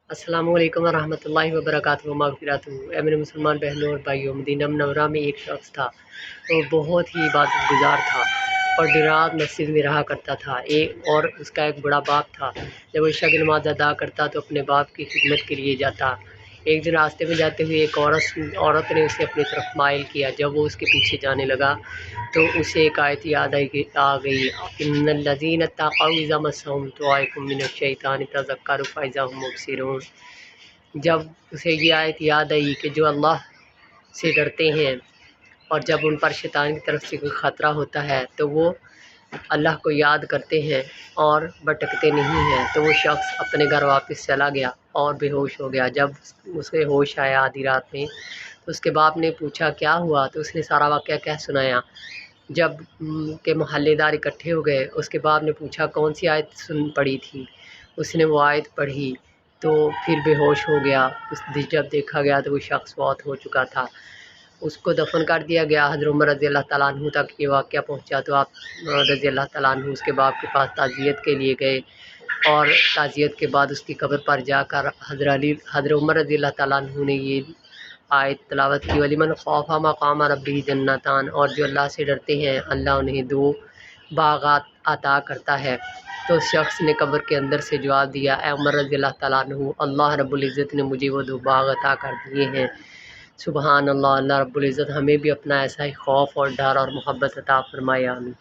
السلام علیکم ورحمۃ اللہ وبرکاتہ مغفراتہ۔ اے میرے مسلمان بہنوں اور بھائیوں، مدینہ منورہ میں ایک شخص تھا، وہ بہت ہی عبادت گزار تھا اور دن رات مسجد میں رہا کرتا تھا۔ اور اس کا ایک بڑا باپ تھا۔ جب وہ عشاء کی نماز ادا کرتا تو اپنے باپ کی خدمت کے لیے جاتا۔ ایک دن راستے میں جاتے ہوئے ایک عورت نے اسے اپنی طرف مائل کیا۔ جب وہ اس کے پیچھے جانے لگا تو اسے ایک آیت یاد آ گئی، ان الذین اتقوا اذا مسهم طائف من الشیطان تذکروا فاذا هم مبصرون۔ جب اسے یہ آیت یاد آئی کہ جو اللہ سے ڈرتے ہیں اور جب ان پر شیطان کی طرف سے کوئی خطرہ ہوتا ہے تو وہ اللہ کو یاد کرتے ہیں اور بھٹکتے نہیں ہیں، تو وہ شخص اپنے گھر واپس چلا گیا اور بے ہوش ہو گیا۔ جب اسے ہوش آیا آدھی رات میں تو اس کے باپ نے پوچھا کیا ہوا، تو اس نے سارا واقعہ کہہ سنایا۔ جب کہ محلے دار اکٹھے ہو گئے، اس کے باپ نے پوچھا کون سی آیت پڑھی تھی، اس نے وہ آیت پڑھی تو پھر بے ہوش ہو گیا۔ جب دیکھا گیا تو وہ شخص فوت ہو چکا تھا۔ اس کو دفن کر دیا گیا۔ حضرت عمر رضی اللہ تعالیٰ عنہ تک یہ واقعہ پہنچا تو آپ رضی اللہ تعالیٰ عنہ اس کے باپ کے پاس تعزیت کے لیے گئے، اور تعزیت کے بعد اس کی قبر پر جا کر حضرت عمر رضی اللہ تعالیٰ عنہ نے یہ آیت تلاوت کی، وَلِمَنْ خَافَ مَقَامَ رَبِّهِ جَنَّتَانِ، اور جو اللہ سے ڈرتے ہیں اللہ انہیں 2 باغات عطا کرتا ہے۔ تو اس شخص نے قبر کے اندر سے جواب دیا، اے عمر رضی اللہ تعالیٰ عنہ، اللہ رب العزت نے مجھے وہ 2 باغ عطا کر دیے ہیں۔ سبحان اللہ۔ اللہ رب العزت ہمیں بھی اپنا ایسا ہی خوف اور ڈر اور محبت عطا فرمائے، آمین۔